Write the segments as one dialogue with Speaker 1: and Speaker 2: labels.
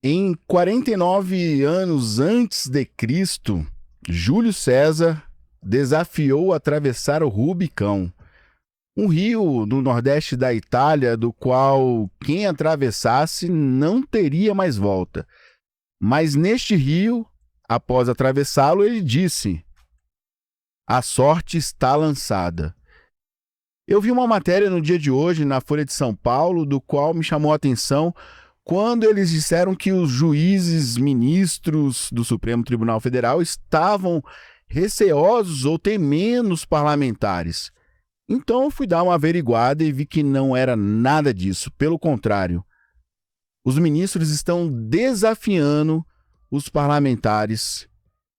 Speaker 1: Em 49 anos antes de Cristo, Júlio César desafiou atravessar o Rubicão, um rio no nordeste da Itália, do qual quem atravessasse não teria mais volta. Mas neste rio, após atravessá-lo, ele disse: "A sorte está lançada." Eu vi uma matéria no dia de hoje na Folha de São Paulo, do qual me chamou a atenção quando eles disseram que os juízes, ministros do Supremo Tribunal Federal estavam receosos ou temendo os parlamentares. Então eu fui dar uma averiguada e vi que não era nada disso. Pelo contrário, os ministros estão desafiando os parlamentares.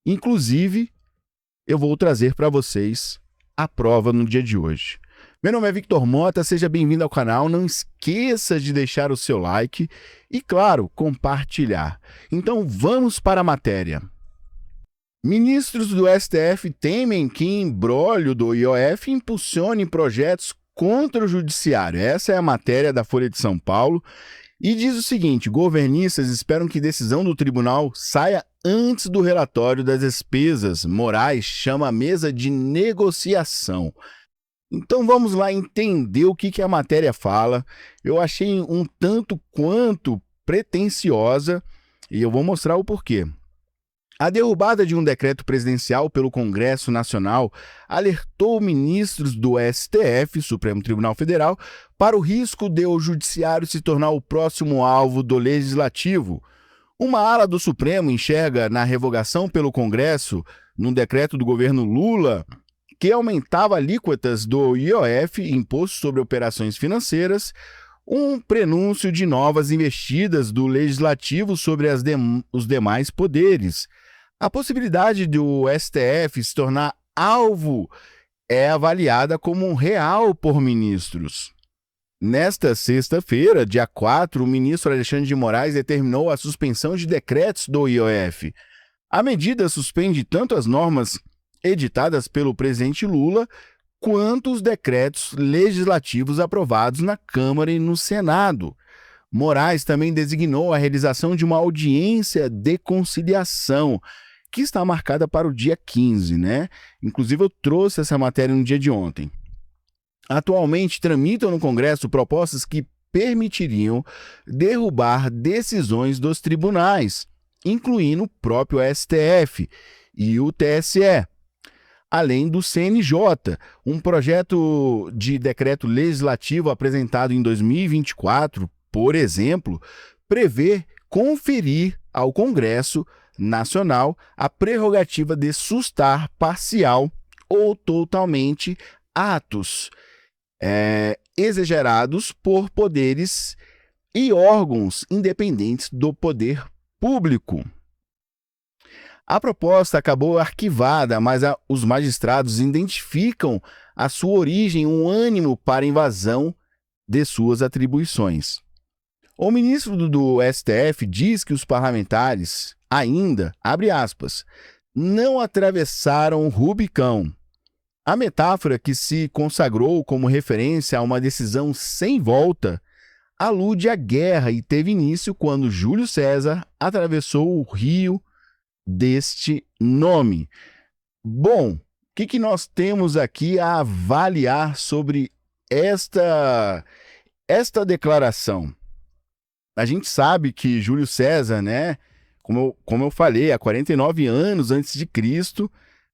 Speaker 1: Inclusive, eu vou trazer para vocês a prova no dia de hoje. Meu nome é Victor Mota, seja bem-vindo ao canal. Não esqueça de deixar o seu like e, claro, compartilhar. Então vamos para a matéria. Ministros do STF temem que imbróglio do IOF impulsione projetos contra o judiciário. Essa é a matéria da Folha de São Paulo. E diz o seguinte: governistas esperam que decisão do tribunal saia antes do relatório das despesas. Moraes chama a mesa de negociação. Então vamos lá entender o que a matéria fala. Eu achei um tanto quanto pretensiosa e eu vou mostrar o porquê. A derrubada de um decreto presidencial pelo Congresso Nacional alertou ministros do STF, Supremo Tribunal Federal, para o risco de o judiciário se tornar o próximo alvo do legislativo. Uma ala do Supremo enxerga na revogação pelo Congresso, num decreto do governo Lula, que aumentava alíquotas do IOF, Imposto sobre Operações Financeiras, um prenúncio de novas investidas do Legislativo sobre os demais poderes. A possibilidade do STF se tornar alvo é avaliada como real por ministros. Nesta sexta-feira, dia 4, o ministro Alexandre de Moraes determinou a suspensão de decretos do IOF. A medida suspende tanto as normas editadas pelo presidente Lula, quanto os decretos legislativos aprovados na Câmara e no Senado. Moraes também designou a realização de uma audiência de conciliação, que está marcada para o dia 15, né? Inclusive eu trouxe essa matéria no dia de ontem. Atualmente tramitam no Congresso propostas que permitiriam derrubar decisões dos tribunais, incluindo o próprio STF e o TSE. Além do CNJ, um projeto de decreto legislativo apresentado em 2024, por exemplo, prevê conferir ao Congresso Nacional a prerrogativa de sustar parcial ou totalmente atos exagerados por poderes e órgãos independentes do poder público. A proposta acabou arquivada, mas os magistrados identificam a sua origem um ânimo para invasão de suas atribuições. O ministro do STF diz que os parlamentares ainda, abre aspas, não atravessaram o Rubicão. A metáfora que se consagrou como referência a uma decisão sem volta alude à guerra e teve início quando Júlio César atravessou o rio deste nome. Bom, o que nós temos aqui a avaliar sobre esta declaração? A gente sabe que Júlio César, né, como eu falei, há 49 anos antes de Cristo,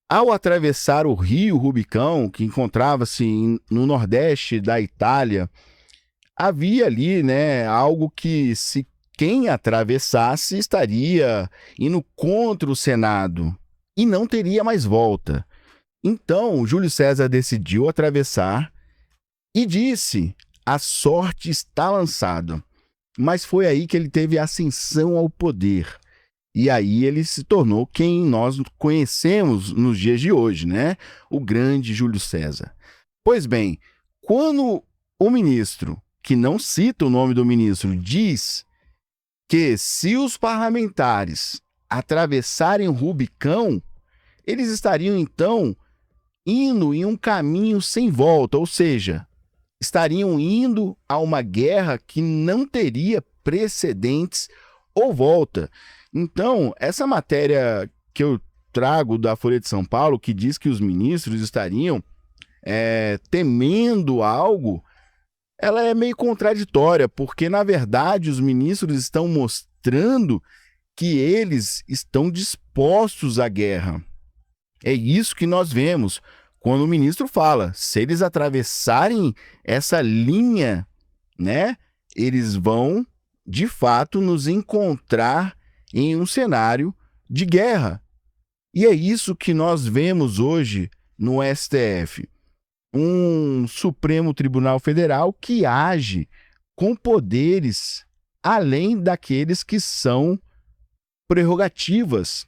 Speaker 1: ao atravessar o rio Rubicão, que encontrava-se no nordeste da Itália, havia ali, né, algo que se quem atravessasse estaria indo contra o Senado e não teria mais volta. Então, Júlio César decidiu atravessar e disse: a sorte está lançada. Mas foi aí que ele teve ascensão ao poder. E aí ele se tornou quem nós conhecemos nos dias de hoje, né? O grande Júlio César. Pois bem, quando o ministro, que não cita o nome do ministro, diz que se os parlamentares atravessarem o Rubicão, eles estariam então indo em um caminho sem volta, ou seja, estariam indo a uma guerra que não teria precedentes ou volta. Então, essa matéria que eu trago da Folha de São Paulo, que diz que os ministros estariam temendo algo, ela é meio contraditória, porque, na verdade, os ministros estão mostrando que eles estão dispostos à guerra. É isso que nós vemos quando o ministro fala, se eles atravessarem essa linha, né, eles vão, de fato, nos encontrar em um cenário de guerra. E é isso que nós vemos hoje no STF. Um Supremo Tribunal Federal que age com poderes além daqueles que são prerrogativas.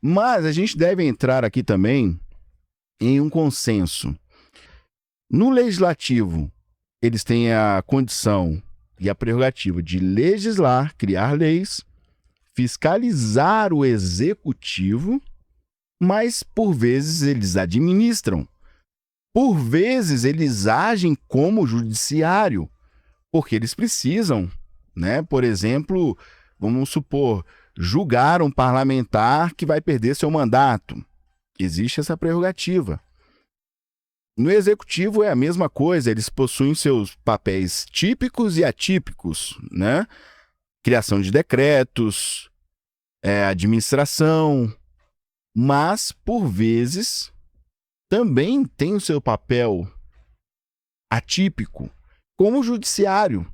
Speaker 1: Mas a gente deve entrar aqui também em um consenso. No legislativo, eles têm a condição e a prerrogativa de legislar, criar leis, fiscalizar o executivo, mas por vezes eles administram. Por vezes eles agem como judiciário, porque eles precisam, né? Por exemplo, vamos supor, julgar um parlamentar que vai perder seu mandato. Existe essa prerrogativa. No executivo é a mesma coisa, eles possuem seus papéis típicos e atípicos, né? Criação de decretos, administração, mas, por vezes, também tem o seu papel atípico, como o judiciário.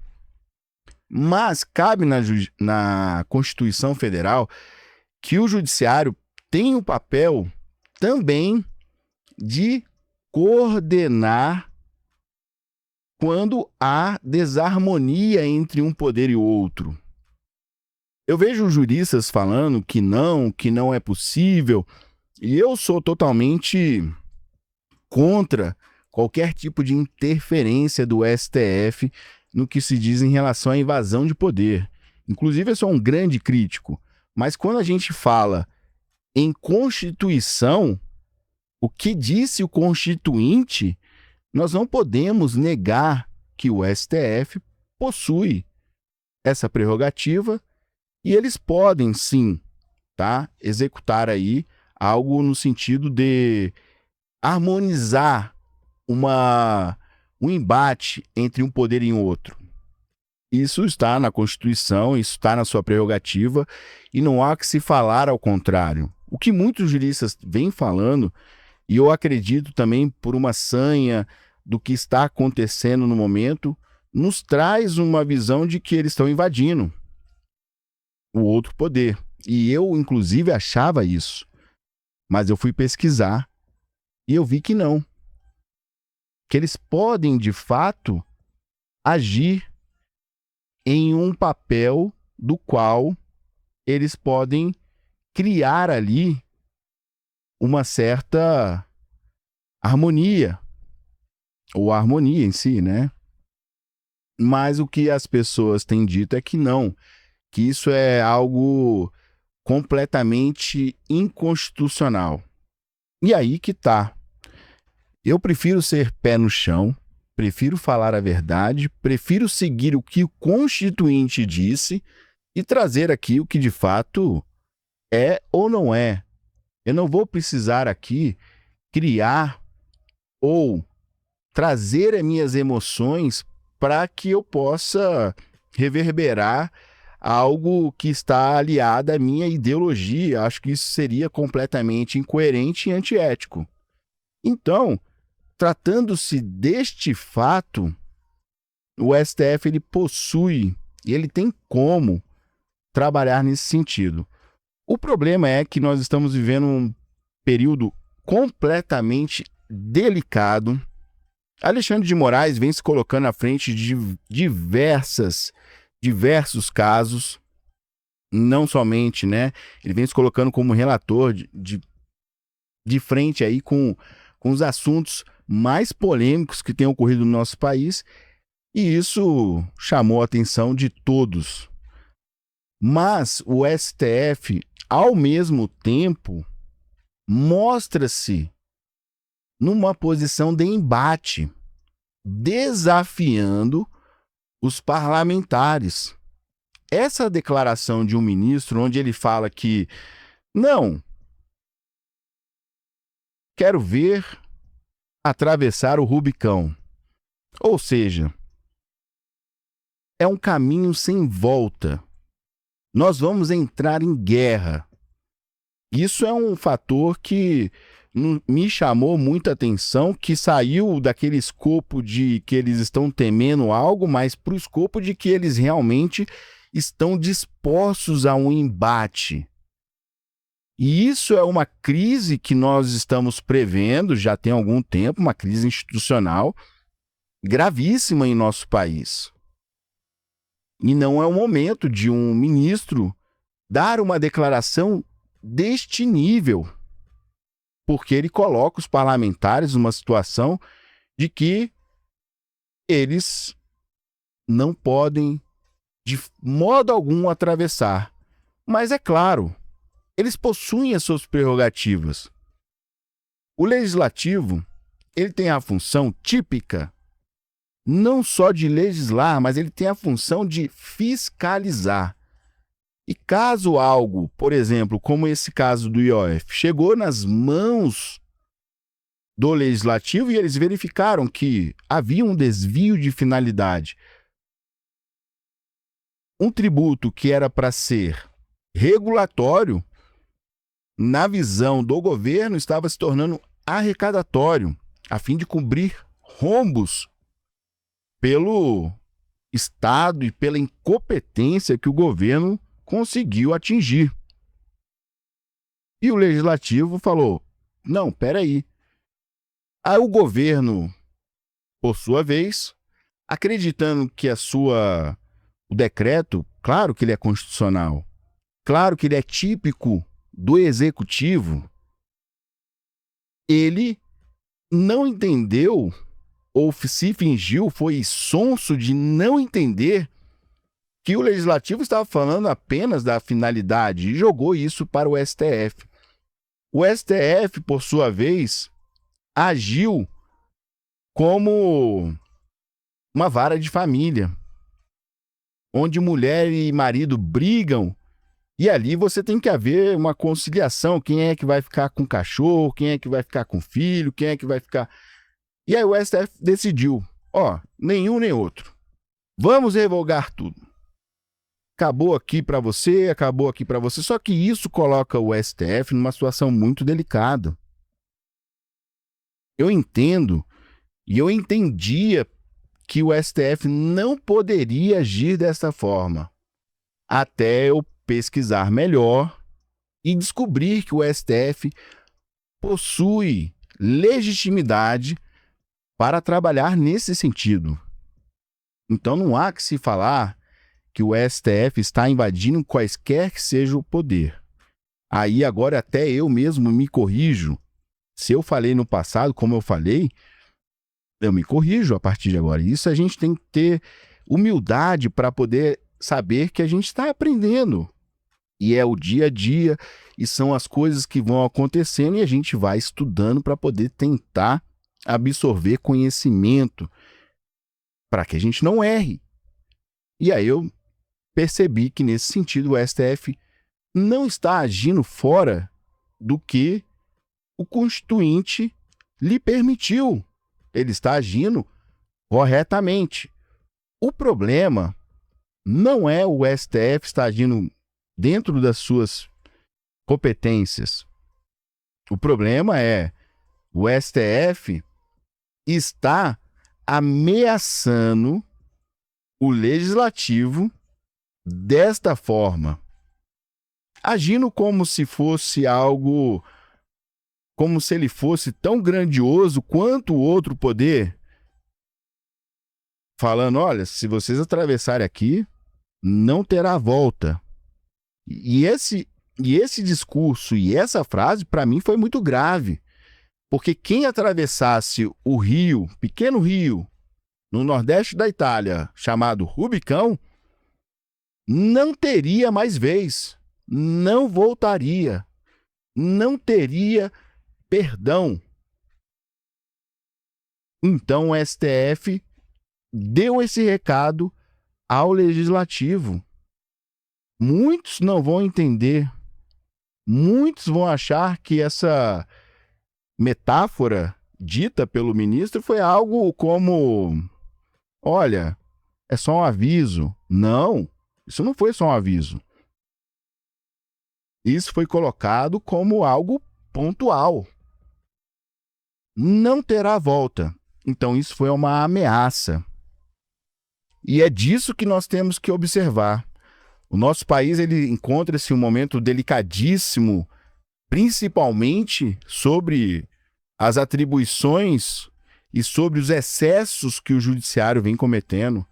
Speaker 1: Mas cabe na Constituição Federal que o judiciário tem o papel também de coordenar quando há desarmonia entre um poder e o outro. Eu vejo juristas falando que não é possível, e eu sou totalmente contra qualquer tipo de interferência do STF no que se diz em relação à invasão de poder. Inclusive, eu sou um grande crítico, mas quando a gente fala em Constituição, o que disse o Constituinte, nós não podemos negar que o STF possui essa prerrogativa e eles podem, sim, tá, executar aí algo no sentido de harmonizar um embate entre um poder e outro. Isso está na Constituição, isso está na sua prerrogativa e não há que se falar ao contrário. O que muitos juristas vêm falando, e eu acredito também por uma sanha do que está acontecendo no momento, nos traz uma visão de que eles estão invadindo o outro poder. E eu, inclusive, achava isso. Mas eu fui pesquisar e eu vi que não. Que eles podem, de fato, agir em um papel do qual eles podem criar ali uma certa harmonia, ou a harmonia em si, né? Mas o que as pessoas têm dito é que não, que isso é algo completamente inconstitucional. E aí que tá. Eu prefiro ser pé no chão, prefiro falar a verdade, prefiro seguir o que o Constituinte disse e trazer aqui o que de fato é ou não é. Eu não vou precisar aqui criar ou trazer as minhas emoções para que eu possa reverberar algo que está aliado à minha ideologia. Acho que isso seria completamente incoerente e antiético. Então, tratando-se deste fato, o STF ele possui e ele tem como trabalhar nesse sentido. O problema é que nós estamos vivendo um período completamente delicado. Alexandre de Moraes vem se colocando à frente de diversos casos, não somente, né? Ele vem se colocando como relator de frente aí com os assuntos mais polêmicos que têm ocorrido no nosso país, e isso chamou a atenção de todos. Mas o STF, ao mesmo tempo, mostra-se numa posição de embate, desafiando os parlamentares. essa declaração de um ministro, onde ele fala que não, quero ver atravessar o Rubicão. Ou seja, é um caminho sem volta. Nós vamos entrar em guerra. Isso é um fator que me chamou muita atenção, que saiu daquele escopo de que eles estão temendo algo, mas para o escopo de que eles realmente estão dispostos a um embate. E isso é uma crise que nós estamos prevendo já tem algum tempo, uma crise institucional gravíssima em nosso país. E não é o momento de um ministro dar uma declaração deste nível, porque ele coloca os parlamentares numa situação de que eles não podem, de modo algum, atravessar. Mas é claro, eles possuem as suas prerrogativas. O legislativo, ele tem a função típica não só de legislar, mas ele tem a função de fiscalizar. E caso algo, por exemplo, como esse caso do IOF, chegou nas mãos do legislativo e eles verificaram que havia um desvio de finalidade, um tributo que era para ser regulatório, na visão do governo, estava se tornando arrecadatório, a fim de cobrir rombos pelo Estado e pela incompetência que o governo conseguiu atingir. E o legislativo falou, não, peraí. Aí o governo, por sua vez, acreditando que o decreto, claro que ele é constitucional, claro que ele é típico do executivo, ele não entendeu ou se fingiu, foi sonso de não entender que o legislativo estava falando apenas da finalidade e jogou isso para o STF. O STF, por sua vez, agiu como uma vara de família, onde mulher e marido brigam e ali você tem que haver uma conciliação. Quem é que vai ficar com o cachorro, quem é que vai ficar com o filho, quem é que vai ficar... E aí o STF decidiu, nenhum nem outro. Vamos revogar tudo. Acabou aqui para você, acabou aqui para você. Só que isso coloca o STF numa situação muito delicada. Eu entendo e eu entendia que o STF não poderia agir dessa forma, até eu pesquisar melhor e descobrir que o STF possui legitimidade para trabalhar nesse sentido. Então não há que se falar que o STF está invadindo quaisquer que seja o poder. Aí agora até eu mesmo me corrijo. Se eu falei no passado, como eu falei, eu me corrijo a partir de agora. Isso a gente tem que ter humildade para poder saber que a gente está aprendendo. E é o dia a dia, e são as coisas que vão acontecendo e a gente vai estudando para poder tentar absorver conhecimento para que a gente não erre. E aí eu percebi que nesse sentido o STF não está agindo fora do que o Constituinte lhe permitiu. Ele está agindo corretamente. O problema não é o STF estar agindo dentro das suas competências. O problema é o STF está ameaçando o legislativo desta forma, agindo como se fosse algo, como se ele fosse tão grandioso quanto o outro poder, falando, olha, se vocês atravessarem aqui, não terá volta. E esse discurso e essa frase, para mim, foi muito grave. Porque quem atravessasse o rio, pequeno rio, no nordeste da Itália, chamado Rubicão, não teria mais vez, não voltaria, não teria perdão. Então o STF deu esse recado ao legislativo. Muitos não vão entender, muitos vão achar que essa metáfora dita pelo ministro foi algo como: olha, é só um aviso. Não, isso não foi só um aviso. Isso foi colocado como algo pontual. Não terá volta. Então, isso foi uma ameaça. E é disso que nós temos que observar. O nosso país ele encontra-se em um momento delicadíssimo, principalmente sobre as atribuições e sobre os excessos que o judiciário vem cometendo,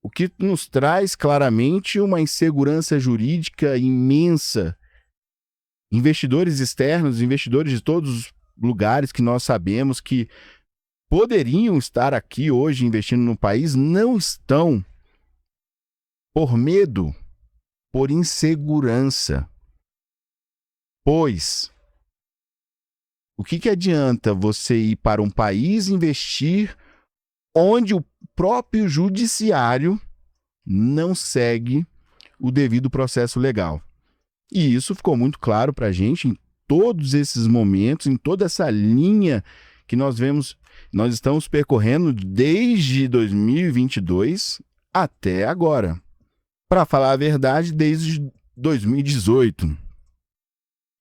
Speaker 1: o que nos traz claramente uma insegurança jurídica imensa. Investidores externos, investidores de todos os lugares que nós sabemos que poderiam estar aqui hoje investindo no país, não estão por medo, por insegurança. Pois, o que adianta você ir para um país investir onde o próprio judiciário não segue o devido processo legal? E isso ficou muito claro para a gente em todos esses momentos, em toda essa linha que nós vemos, nós estamos percorrendo desde 2022 até agora. Para falar a verdade, desde 2018.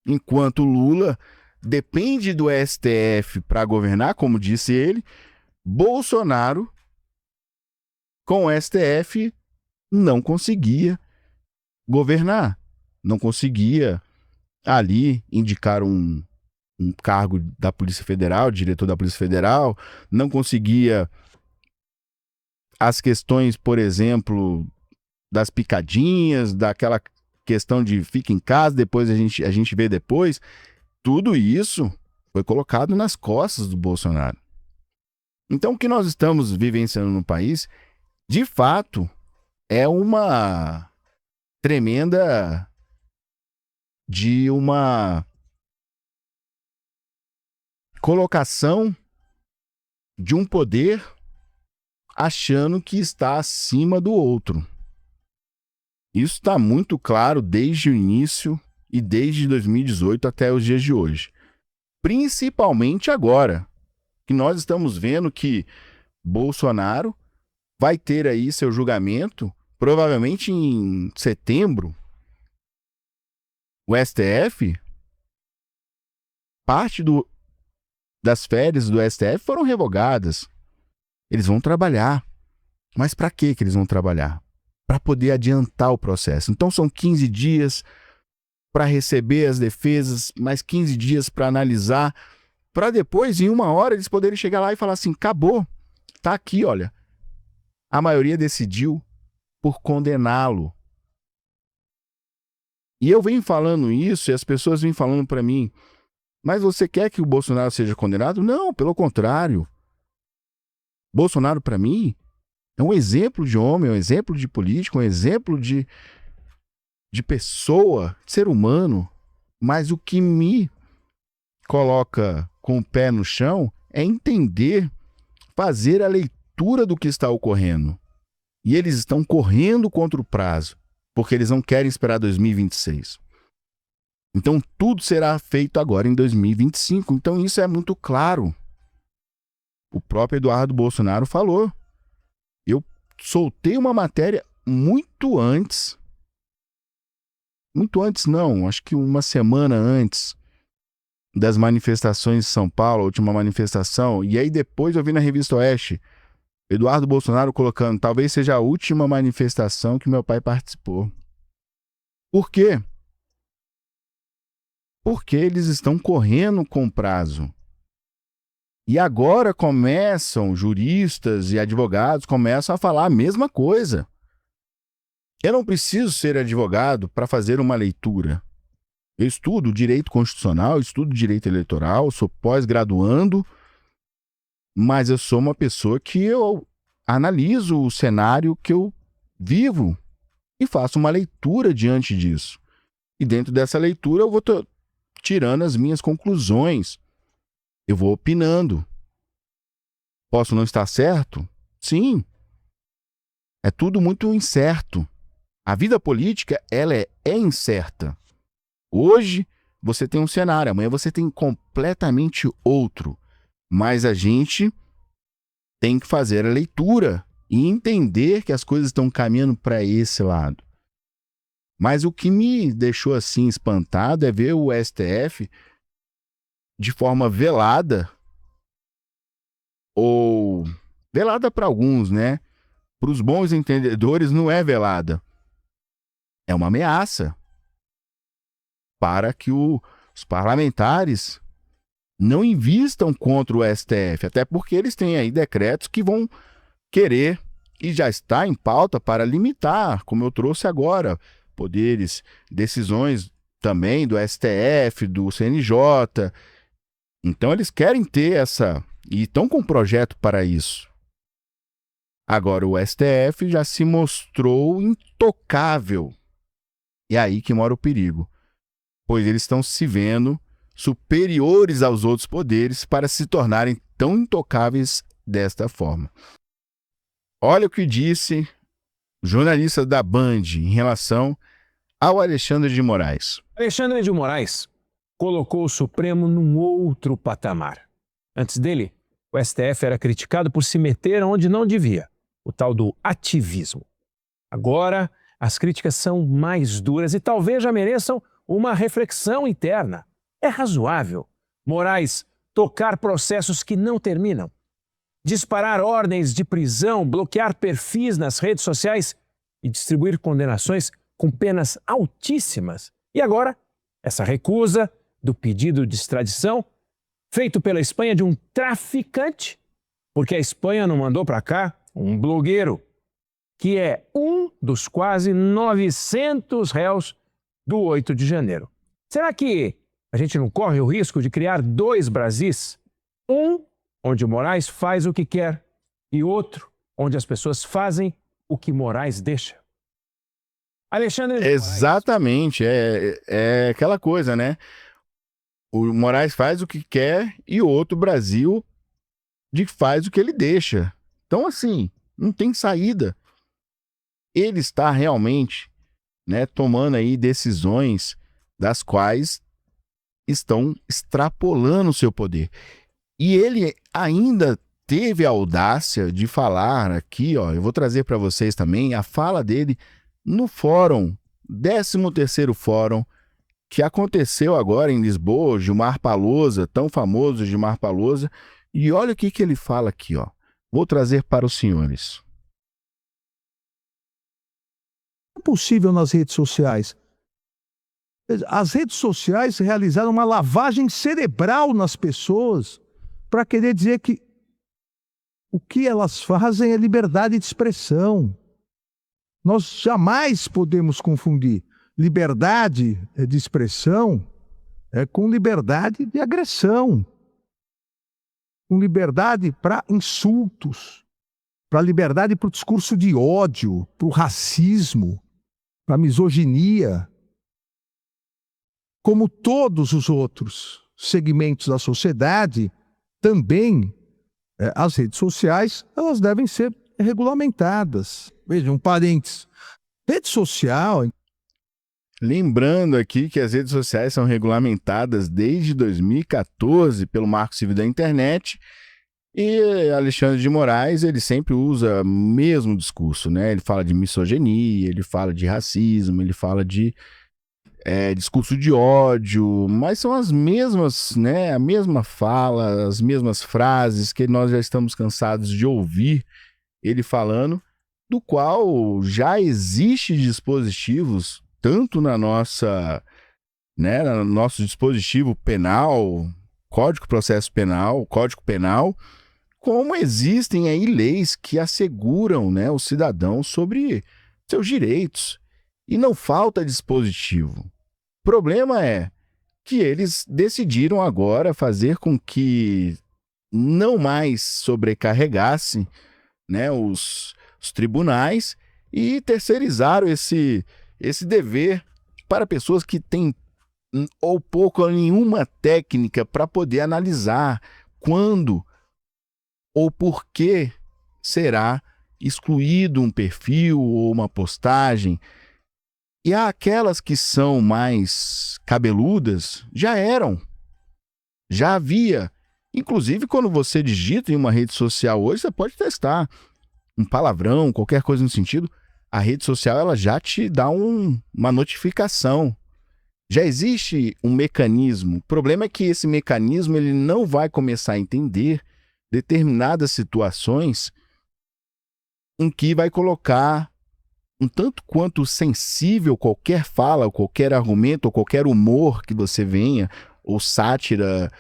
Speaker 1: Enquanto Lula depende do STF para governar, como disse ele, Bolsonaro, com o STF, não conseguia governar. Não conseguia ali indicar um cargo da Polícia Federal, diretor da Polícia Federal, não conseguia as questões, por exemplo, das picadinhas, daquela questão de fica em casa, depois a gente vê depois. Tudo isso foi colocado nas costas do Bolsonaro. Então, o que nós estamos vivenciando no país, de fato, é uma tremenda de uma colocação de um poder achando que está acima do outro. Isso está muito claro desde o início e desde 2018 até os dias de hoje. Principalmente agora, que nós estamos vendo que Bolsonaro vai ter aí seu julgamento, provavelmente em setembro. O STF, parte das férias do STF foram revogadas. Eles vão trabalhar. Mas para que eles vão trabalhar? Para poder adiantar o processo. Então são 15 dias para receber as defesas, mais 15 dias para analisar, para depois, em 1 hora, eles poderem chegar lá e falar assim: acabou, tá aqui, olha. A maioria decidiu por condená-lo. E eu venho falando isso e as pessoas vêm falando para mim: mas você quer que o Bolsonaro seja condenado? Não, pelo contrário. Bolsonaro, para mim, é um exemplo de homem, é um exemplo de político, é um exemplo de pessoa, de ser humano. Mas o que me coloca com o pé no chão é entender, fazer a leitura do que está ocorrendo. E eles estão correndo contra o prazo, porque eles não querem esperar 2026. Então, tudo será feito agora em 2025. Então, isso é muito claro. O próprio Eduardo Bolsonaro falou. Eu soltei uma matéria muito antes não, acho que 1 semana antes das manifestações de São Paulo, a última manifestação, e aí depois eu vi na Revista Oeste, Eduardo Bolsonaro colocando: talvez seja a última manifestação que meu pai participou. Por quê? Porque eles estão correndo com prazo. E agora começam, juristas e advogados começam a falar a mesma coisa. Eu não preciso ser advogado para fazer uma leitura. Eu estudo direito constitucional, estudo direito eleitoral, sou pós-graduando, mas eu sou uma pessoa que eu analiso o cenário que eu vivo e faço uma leitura diante disso. E dentro dessa leitura eu vou tirando as minhas conclusões. Eu vou opinando. Posso não estar certo? Sim. É tudo muito incerto. A vida política, ela é incerta. Hoje você tem um cenário, amanhã você tem completamente outro. Mas a gente tem que fazer a leitura e entender que as coisas estão caminhando para esse lado. Mas o que me deixou assim espantado é ver o STF de forma velada, ou velada para alguns, né? Para os bons entendedores não é velada. É uma ameaça para que os parlamentares não invistam contra o STF, até porque eles têm aí decretos que vão querer, e já está em pauta, para limitar, como eu trouxe agora, poderes, decisões também do STF, do CNJ. Então eles querem ter e estão com um projeto para isso. Agora o STF já se mostrou intocável. E é aí que mora o perigo, pois eles estão se vendo superiores aos outros poderes para se tornarem tão intocáveis desta forma. Olha o que disse o jornalista da Band em relação ao Alexandre de Moraes.
Speaker 2: Alexandre de Moraes colocou o Supremo num outro patamar. Antes dele, o STF era criticado por se meter onde não devia, o tal do ativismo. Agora, as críticas são mais duras e talvez já mereçam uma reflexão interna. É razoável Moraes tocar processos que não terminam, disparar ordens de prisão, bloquear perfis nas redes sociais e distribuir condenações com penas altíssimas. E agora, essa recusa do pedido de extradição feito pela Espanha de um traficante, porque a Espanha não mandou para cá um blogueiro, que é um dos quase 900 réus do 8 de janeiro. Será que a gente não corre o risco de criar dois Brasis? Um onde Moraes faz o que quer e outro onde as pessoas fazem o que Moraes deixa. Alexandre de Moraes.
Speaker 1: Exatamente, é aquela coisa, né? O Moraes faz o que quer e o outro Brasil faz o que ele deixa. Então, assim, não tem saída. Ele está realmente, né, tomando aí decisões das quais estão extrapolando o seu poder. E ele ainda teve a audácia de falar aqui, ó, eu vou trazer para vocês também a fala dele no fórum, 13º Fórum, que aconteceu agora em Lisboa, Gilmar Palosa, tão famoso Gilmar Palosa, e olha o que ele fala aqui, ó. Vou trazer para os senhores.
Speaker 3: É possível nas redes sociais. As redes sociais realizaram uma lavagem cerebral nas pessoas para querer dizer que o que elas fazem é liberdade de expressão. Nós jamais podemos confundir liberdade de expressão com liberdade de agressão, com liberdade para insultos, para liberdade para o discurso de ódio, para o racismo, para a misoginia. Como todos os outros segmentos da sociedade, também as redes sociais elas devem ser regulamentadas. Veja, um parênteses. Rede social...
Speaker 1: Lembrando aqui que as redes sociais são regulamentadas desde 2014 pelo Marco Civil da Internet, e Alexandre de Moraes, ele sempre usa o mesmo discurso, né? Ele fala de misoginia, ele fala de racismo, ele fala de discurso de ódio, mas são as mesmas, né? A mesma fala, as mesmas frases que nós já estamos cansados de ouvir ele falando, do qual já existe dispositivos, tanto na nossa, né, no nosso dispositivo penal, Código de Processo Penal, Código Penal, como existem aí leis que asseguram, né, o cidadão sobre seus direitos. E não falta dispositivo. O problema é que eles decidiram agora fazer com que não mais sobrecarregasse, né, os tribunais, e terceirizaram esse dever para pessoas que têm ou pouco ou nenhuma técnica para poder analisar quando ou por que será excluído um perfil ou uma postagem. E aquelas que são mais cabeludas já eram. Já havia. Inclusive, quando você digita em uma rede social hoje, você pode testar um palavrão, qualquer coisa no sentido. A rede social ela já te dá uma notificação. Já existe um mecanismo. O problema é que esse mecanismo ele não vai começar a entender determinadas situações em que vai colocar um tanto quanto sensível qualquer fala, ou qualquer argumento, ou qualquer humor que você venha, ou sátira,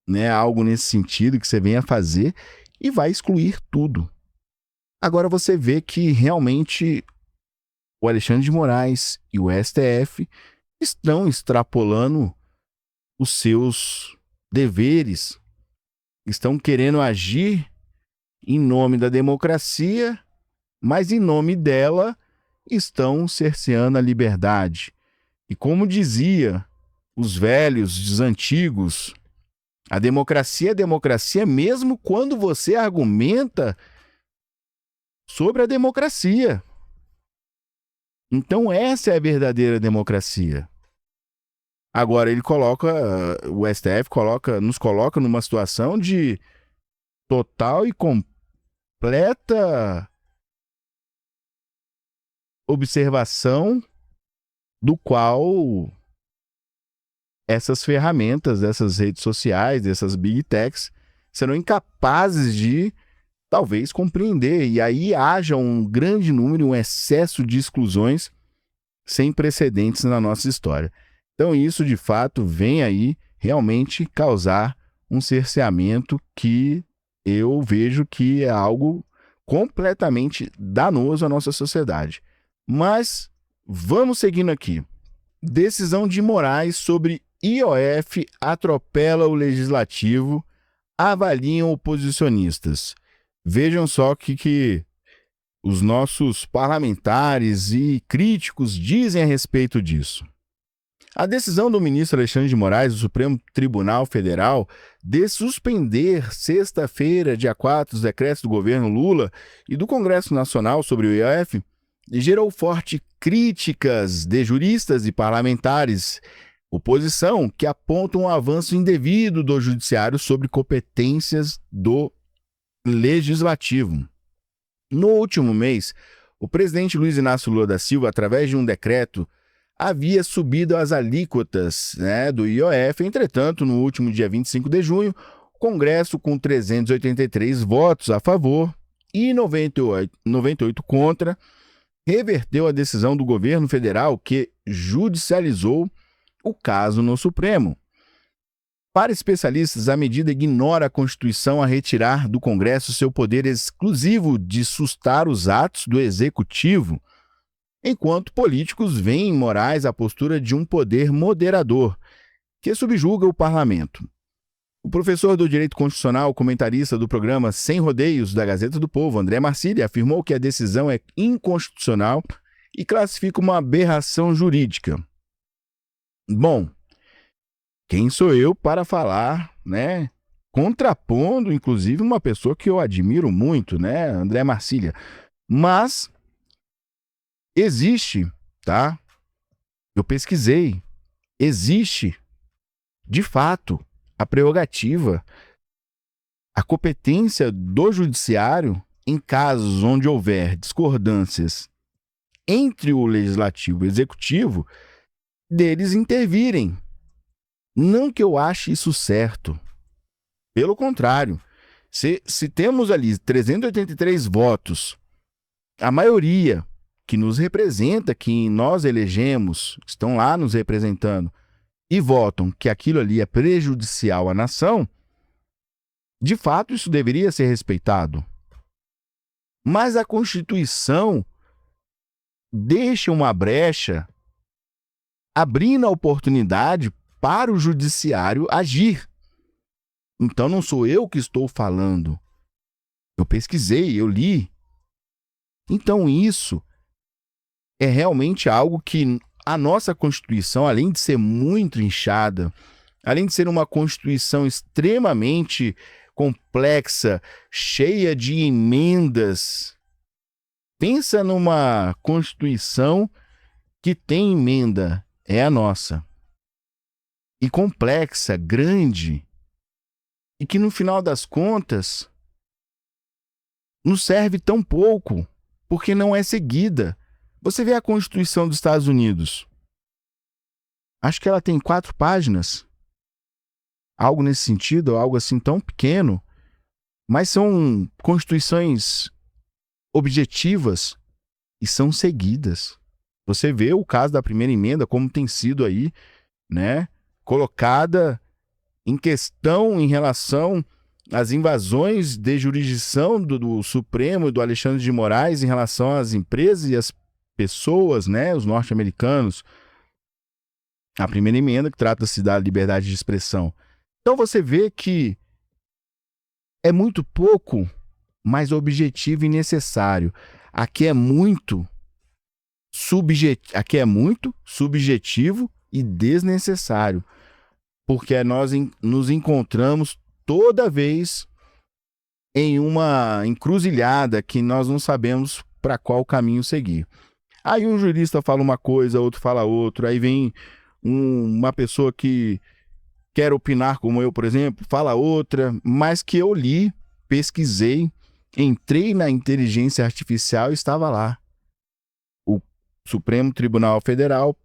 Speaker 1: né, algo nesse sentido que você venha fazer, e vai excluir tudo. Agora você vê que realmente o Alexandre de Moraes e o STF estão extrapolando os seus deveres, estão querendo agir em nome da democracia, mas em nome dela estão cerceando a liberdade. E como dizia os velhos, os antigos, a democracia é democracia mesmo quando você argumenta sobre a democracia. Então essa é a verdadeira democracia. Agora ele coloca, o STF nos coloca numa situação de total e completa observação do qual essas ferramentas, dessas redes sociais, dessas big techs, serão incapazes de, talvez, compreender. E aí haja um grande número, um excesso de exclusões sem precedentes na nossa história. Então isso, de fato, vem aí realmente causar um cerceamento que eu vejo que é algo completamente danoso à nossa sociedade. Mas vamos seguindo aqui. Decisão de Moraes sobre IOF atropela o legislativo, avaliam oposicionistas. Vejam só que os nossos parlamentares e críticos dizem a respeito disso. A decisão do ministro Alexandre de Moraes, do Supremo Tribunal Federal, de suspender sexta-feira, dia 4, os decretos do governo Lula e do Congresso Nacional sobre o IOF, gerou fortes críticas de juristas e parlamentares, oposição, que apontam um avanço indevido do judiciário sobre competências do legislativo. No último mês, o presidente Luiz Inácio Lula da Silva, através de um decreto, havia subido as alíquotas, do IOF. Entretanto, no último dia 25 de junho, o Congresso, com 383 votos a favor e 98 contra, reverteu a decisão do governo federal que judicializou o caso no Supremo. Para especialistas, a medida ignora a Constituição a retirar do Congresso seu poder exclusivo de sustar os atos do Executivo, enquanto políticos veem em Moraes a postura de um poder moderador, que subjuga o parlamento. O professor do Direito Constitucional, comentarista do programa Sem Rodeios da Gazeta do Povo, André Marcília, afirmou que a decisão é inconstitucional e classifica uma aberração jurídica. Bom, quem sou eu para falar, contrapondo, inclusive, uma pessoa que eu admiro muito, André Marcília. Mas existe, tá? Eu pesquisei, existe, de fato, a prerrogativa, a competência do judiciário em casos onde houver discordâncias entre o legislativo e o executivo, deles intervirem. Não que eu ache isso certo. Pelo contrário, se temos ali 383 votos, a maioria que nos representa, que nós elegemos, estão lá nos representando, e votam que aquilo ali é prejudicial à nação, de fato isso deveria ser respeitado. Mas a Constituição deixa uma brecha, abrindo a oportunidade para o judiciário agir. Então não sou eu que estou falando. Eu pesquisei, eu li. Então isso é realmente algo que a nossa Constituição, além de ser muito inchada, além de ser uma Constituição extremamente complexa, cheia de emendas, pensa numa Constituição que tem emenda é a nossa. E complexa, grande, e que no final das contas nos serve tão pouco, porque não é seguida. Você vê a Constituição dos Estados Unidos. Acho que ela tem 4 páginas. Algo nesse sentido, algo assim tão pequeno. Mas são constituições objetivas e são seguidas. Você vê o caso da primeira emenda, como tem sido aí, né, colocada em questão em relação às invasões de jurisdição do Supremo e do Alexandre de Moraes em relação às empresas e às pessoas, né, os norte-americanos. A primeira emenda que trata-se da liberdade de expressão. Então você vê que é muito pouco, mas objetivo e necessário. Aqui é muito subjetivo e desnecessário, porque nós nos encontramos toda vez em uma encruzilhada que nós não sabemos para qual caminho seguir. Aí um jurista fala uma coisa, outro fala outra, aí vem uma pessoa que quer opinar como eu, por exemplo, fala outra, mas que eu li, pesquisei, entrei na inteligência artificial e estava lá. O Supremo Tribunal Federal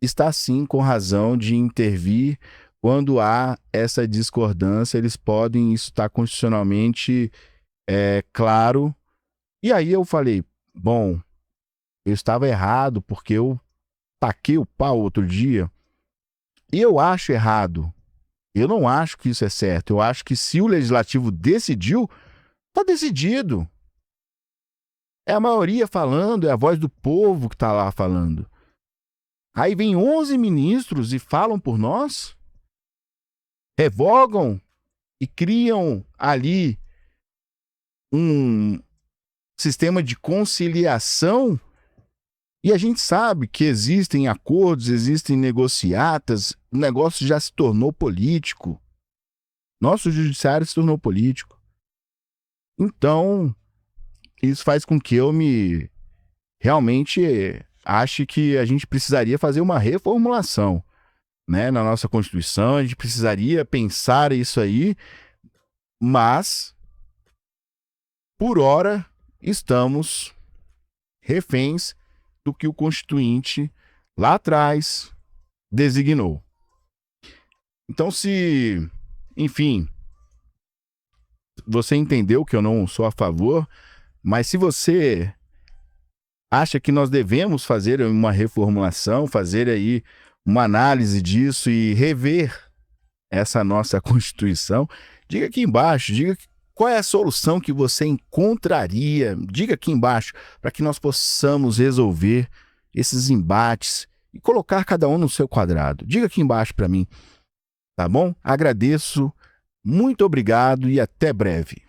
Speaker 1: está sim com razão de intervir quando há essa discordância, eles podem, isso está constitucionalmente claro. E aí eu falei, bom, eu estava errado porque eu taquei o pau outro dia. E eu acho errado. Eu não acho que isso é certo. Eu acho que se o legislativo decidiu, está decidido. É a maioria falando, é a voz do povo que está lá falando. Aí vem 11 ministros e falam por nós, revogam e criam ali um sistema de conciliação. E a gente sabe que existem acordos, existem negociatas, o negócio já se tornou político. Nosso judiciário se tornou político. Então, isso faz com que eu realmente ache que a gente precisaria fazer uma reformulação, né, na nossa Constituição. A gente precisaria pensar isso aí, mas, por hora, estamos reféns do que o Constituinte lá atrás designou. Então, enfim, você entendeu que eu não sou a favor, mas se você acha que nós devemos fazer uma reformulação, fazer aí uma análise disso e rever essa nossa Constituição, diga aqui embaixo, diga qual é a solução que você encontraria? Diga aqui embaixo para que nós possamos resolver esses embates e colocar cada um no seu quadrado. Diga aqui embaixo para mim, tá bom? Agradeço, muito obrigado e até breve.